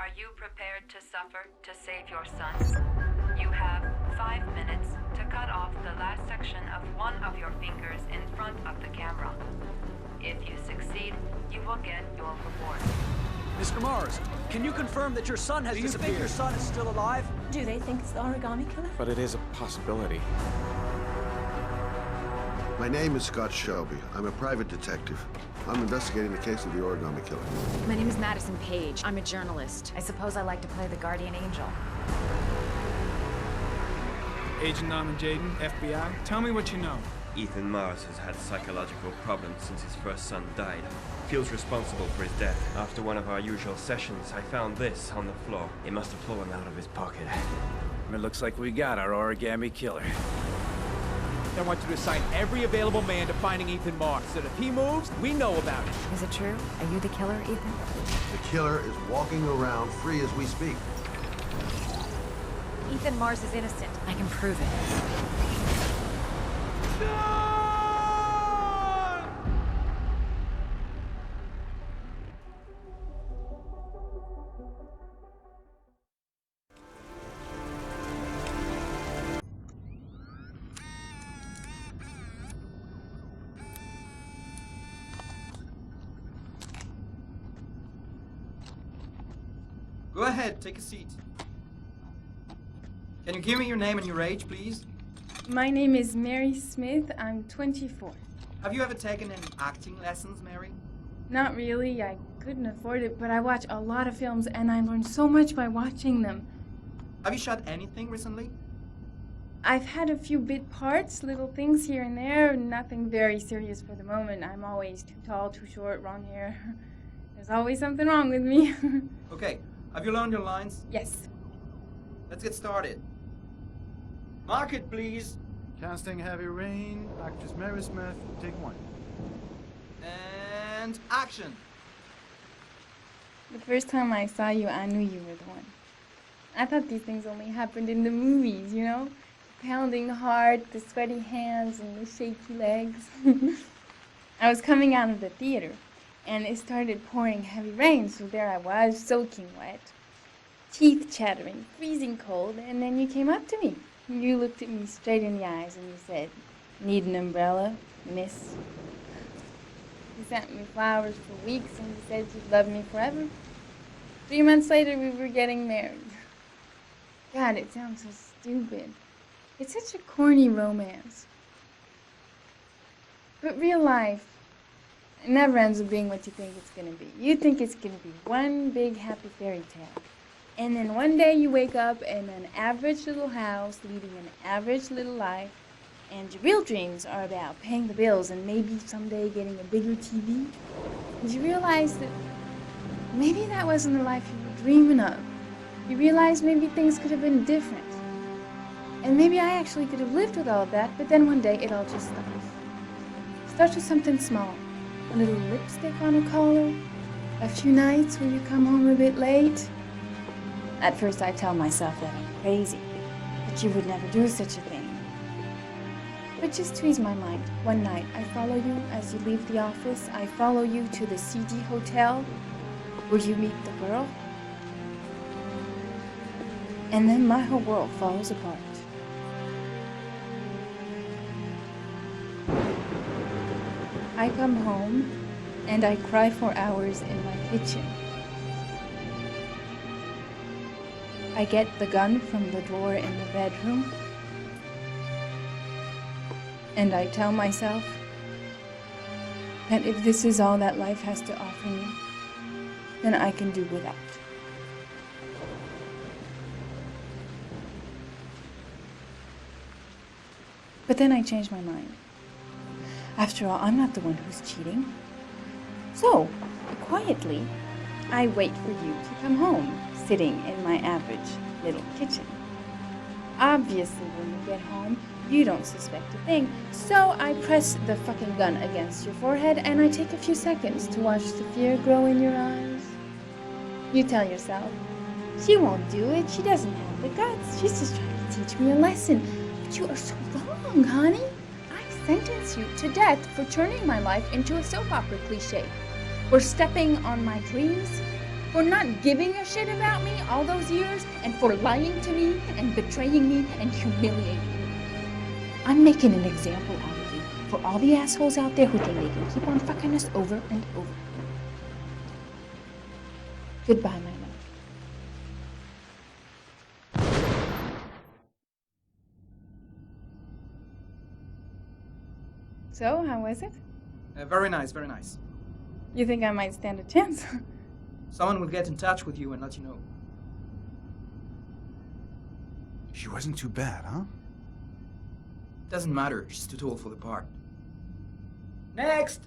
Are you prepared to suffer to save your son? You have 5 minutes to cut off the last section of one of your fingers in front of the camera. If you succeed, you will get your reward. Mr. Mars, can you confirm that your son has disappeared? Do you think your son is still alive? Do they think it's the origami killer? But it is a possibility. My name is Scott Shelby. I'm a private detective. I'm investigating the case of the origami killer. My name is Madison Page. I'm a journalist. I suppose I like to play the guardian angel. Agent Norman Jaden, FBI. Tell me what you know. Ethan Mars has had psychological problems since his first son died. Feels responsible for his death. After one of our usual sessions, I found this on the floor. He must have pulled it out of his pocket. It looks like we got our origami killer. I want you to assign every available man to finding Ethan Mars, so that if he moves, we know about it. Is it true? Are you the killer, Ethan? The killer is walking around free as we speak. Ethan Mars is innocent. I can prove it. Go ahead, take a seat. Can you give me your name and your age, please? My name is Mary Smith. I'm 24. Have you ever taken any acting lessons, Mary? Not really. I couldn't afford it, but I watch a lot of films and I learn so much by watching them. Have you shot anything recently? I've had a few bit parts, little things here and there, nothing very serious for the moment. I'm always too tall, too short, wrong hair. There's always something wrong with me. Okay. Have you learned your lines? Yes. Let's get started. Mark it, please. Casting Heavy Rain, actress Mary Smith, take 1. And action. The first time I saw you, I knew you were the one. I thought these things only happened in the movies, you know? The pounding heart, the sweaty hands, and the shaky legs. I was coming out of the theater, and it started pouring heavy rain, so there I was, soaking wet, teeth chattering, freezing cold, and then you came up to me. You looked at me straight in the eyes and you said, "Need an umbrella, miss?" You sent me flowers for weeks and you said you'd love me forever. 3 months later, we were getting married. God, it sounds so stupid. It's such a corny romance. But real life, it never ends up being what you think it's going to be. You think it's going to be one big happy fairy tale. And then one day you wake up in an average little house, leading an average little life, and your real dreams are about paying the bills and maybe someday getting a bigger TV. And you realize that maybe that wasn't the life you were dreaming of. You realize maybe things could have been different. And maybe I actually could have lived with all of that, but then one day it all just stops. Starts with something small. A little lipstick on a collar, a few nights when you come home a bit late. At first I tell myself that I'm crazy, that you would never do such a thing. But just to ease my mind, one night I follow you as you leave the office. I follow you to the CD hotel where you meet the girl. And then my whole world falls apart. I come home and I cry for hours in my kitchen. I get the gun from the drawer in the bedroom, and I tell myself that if this is all that life has to offer me, then I can do without. But then I change my mind. After all, I'm not the one who's cheating. So, quietly, I wait for you to come home, sitting in my average little kitchen. Obviously, when you get home, you don't suspect a thing, so I press the fucking gun against your forehead and I take a few seconds to watch the fear grow in your eyes. You tell yourself, she won't do it, she doesn't have the guts, she's just trying to teach me a lesson. But you are so wrong, honey. I sentence you to death for turning my life into a soap opera cliche, for stepping on my dreams, for not giving a shit about me all those years and for lying to me and betraying me and humiliating me. I'm making an example out of you for all the assholes out there who think they can keep on fucking us over and over. Goodbye, my love. So, how was it? Very nice, very nice. You think I might stand a chance? Someone will get in touch with you and let you know. She wasn't too bad, huh? Doesn't matter, she's too tall for the part. Next!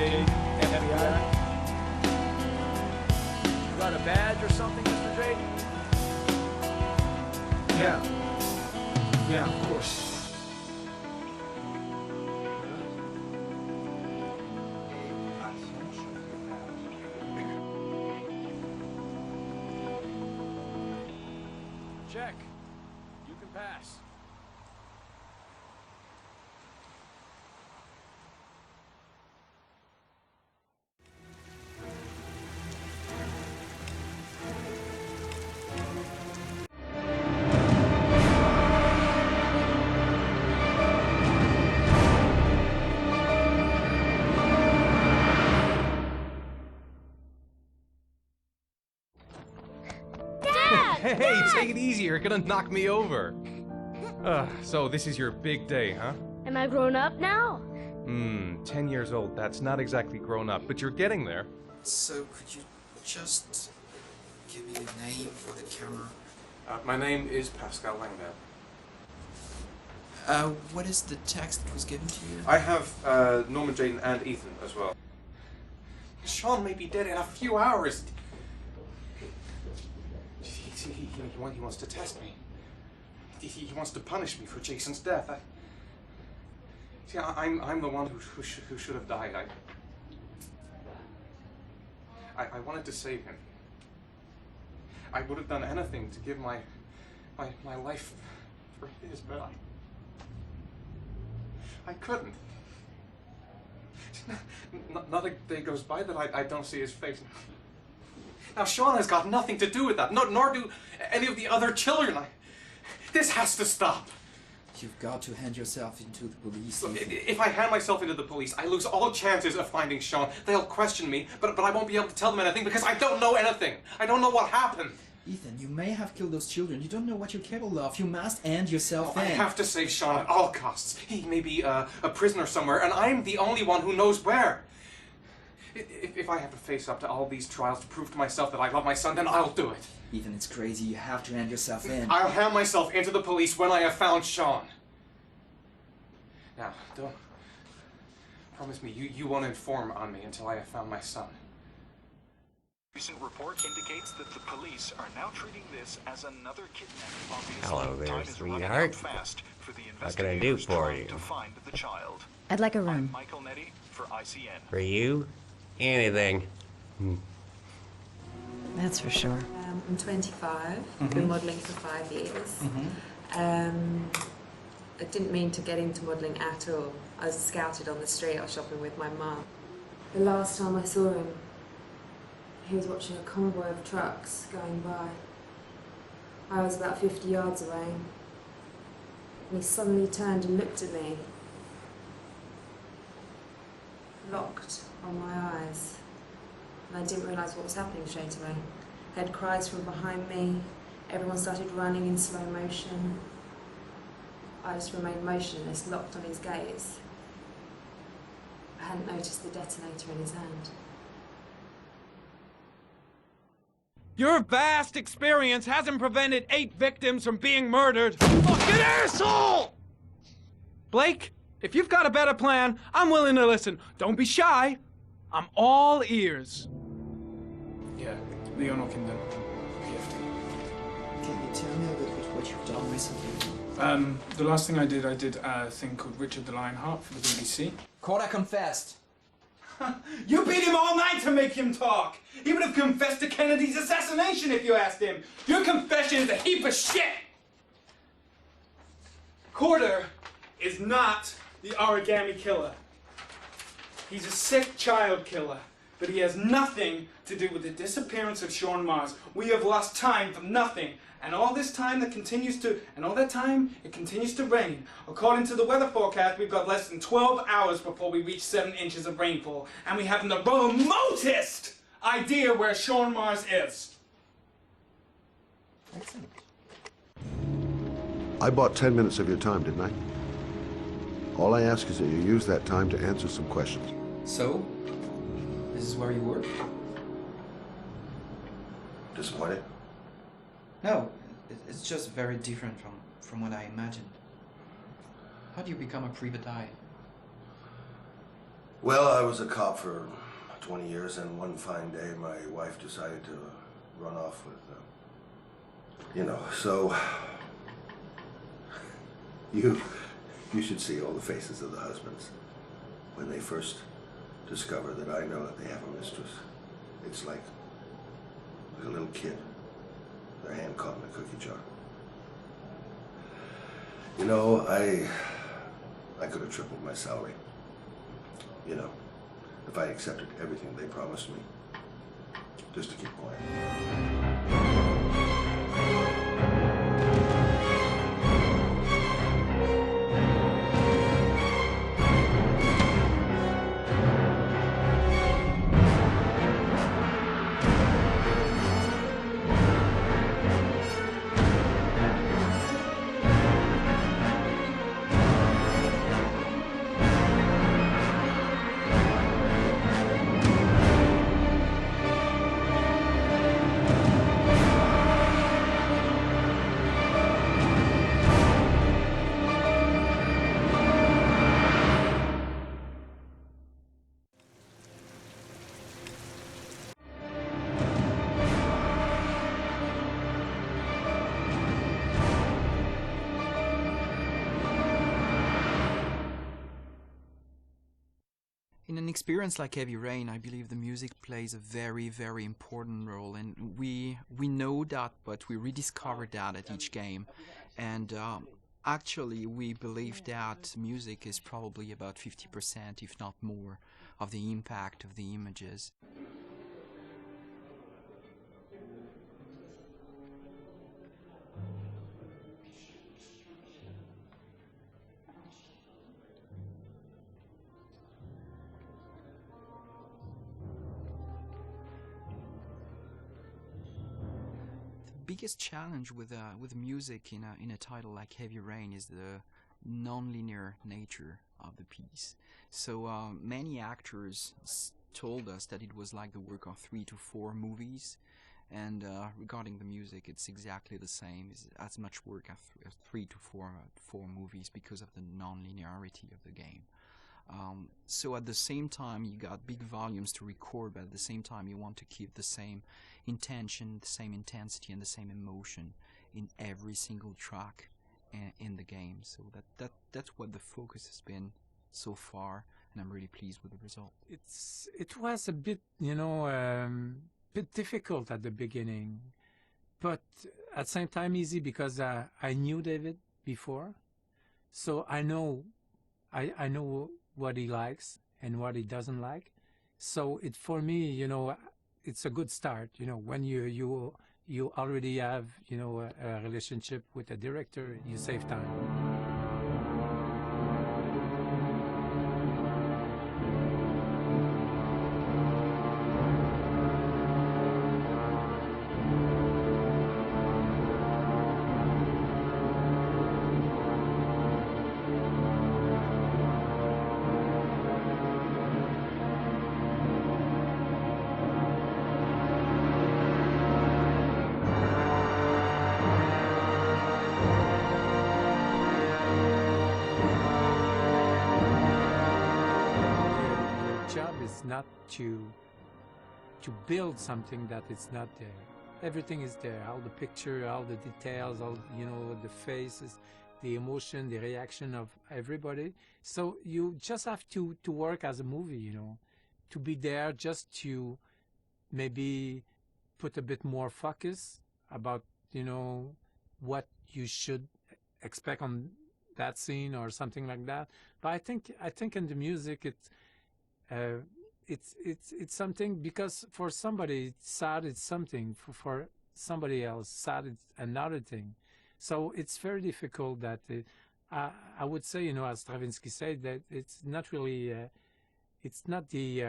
Jade, FBI. You got a badge or something, Mr. Jade? Yeah, of course. Check. You can pass. Hey, take it easy, you're gonna knock me over. So this is your big day, huh? Am I grown up now? 10 years old, that's not exactly grown up, but you're getting there. So, could you just give me a name for the camera? My name is Pascal Langdale. What is the text that was given to you? I have Norman, Jaden, and Ethan as well. Sean may be dead in a few hours. He wants to test me. He wants to punish me for Jason's death. I'm the one who should have died. I wanted to save him. I would have done anything to give my life for his, but I couldn't. Not a day goes by that I don't see his face. Now Sean has got nothing to do with that, nor do any of the other children. This has to stop. You've got to hand yourself into the police. Look, if I hand myself into the police, I lose all chances of finding Sean. They'll question me, but I won't be able to tell them anything because I don't know anything. I don't know what happened. Ethan, you may have killed those children. You don't know what you're capable of. You must hand yourself in. I have to save Sean at all costs. He may be a prisoner somewhere, and I'm the only one who knows where. If I have to face up to all these trials to prove to myself that I love my son, then I'll do it. Ethan, it's crazy. You have to hand yourself in. I'll hand myself into the police when I have found Sean. Now, don't... Promise me, you won't inform on me until I have found my son. Recent report indicates that the police are now treating this as another kidnapping. Obviously, Hello there, time is running sweetheart. out fast for the What can I do investigators for trying you? to find the child. I'd like a room. I'm Michael Nettie for ICN. For you? Anything. That's for sure. I'm 25. I've been modelling for 5 years. I didn't mean to get into modelling at all. I was scouted on the street. I was shopping with my mum. The last time I saw him, he was watching a convoy of trucks going by. I was about 50 yards away. And he suddenly turned and looked at me. Locked on my eyes. And I didn't realise what was happening straight away. I heard cries from behind me. Everyone started running in slow motion. I just remained motionless, locked on his gaze. I hadn't noticed the detonator in his hand. Your vast experience hasn't prevented 8 victims from being murdered. Fucking asshole! Blake, if you've got a better plan, I'm willing to listen. Don't be shy. I'm all ears. Yeah, Leon Ockenden, PFD. Can you tell me a bit about what you've done recently? The last thing I did a thing called Richard the Lionheart for the BBC. Corda confessed. You beat him all night to make him talk. He would have confessed to Kennedy's assassination if you asked him. Your confession is a heap of shit. Corder is not the origami killer. He's a sick child killer, but he has nothing to do with the disappearance of Sean Mars. We have lost time for nothing. And all this time it continues to rain. According to the weather forecast, we've got less than 12 hours before we reach 7 inches of rainfall. And we haven't the remotest idea where Sean Mars is. Excellent. I bought 10 minutes of your time, didn't I? All I ask is that you use that time to answer some questions. So, this is where you work? Disappointed? No, it's just very different from what I imagined. How do you become a private eye? Well, I was a cop for 20 years, and one fine day my wife decided to run off with, so you should see all the faces of the husbands when they first discover that I know that they have a mistress. It's like a little kid, their hand caught in a cookie jar. You know, I could have tripled my salary. You know, if I accepted everything they promised me, just to keep quiet. In an experience like Heavy Rain, I believe the music plays a very, very important role, and we know that, but we rediscover that at each game. And actually, we believe that music is probably about 50%, if not more, of the impact of the images. Biggest challenge with music in a title like Heavy Rain is the non-linear nature of the piece. So many actors told us that it was like the work of 3 to 4 movies, and regarding the music, it's exactly the same. It's as much work as 3 to 4 movies because of the non-linearity of the game. So at the same time, you got big volumes to record, but at the same time, you want to keep the same intention, the same intensity, and the same emotion in every single track in the game. So that's what the focus has been so far, and I'm really pleased with the result. It was a bit, bit difficult at the beginning, but at the same time easy because I knew David before, so I know what he likes and what he doesn't like. So for me, it's a good start. When you already have, a relationship with a director, you save time. Not to build something that is not there. Everything is there, all the picture, all the details, all the faces, the emotion, the reaction of everybody. So you just have to work as a movie, to be there, just to maybe put a bit more focus about what you should expect on that scene or something like that. But I think in the music it's something, because for somebody sad it's something, for somebody else sad it's another thing. So it's very difficult that I would say, as Stravinsky said, that it's not really it's not you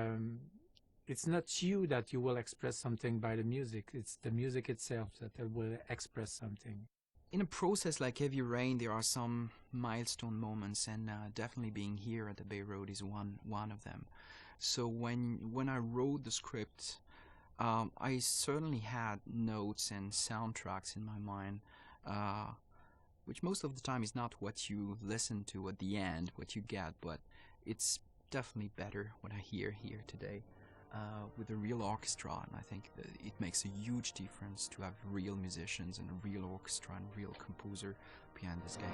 that you will express something by the music. It's the music itself that will express something. In a process like Heavy Rain, there are some milestone moments, and definitely being here at the Bay Road is one of them. So when I wrote the script, I certainly had notes and soundtracks in my mind, which most of the time is not what you listen to at the end, what you get, but it's definitely better what I hear here today with a real orchestra, and I think that it makes a huge difference to have real musicians and a real orchestra and real composer behind this game.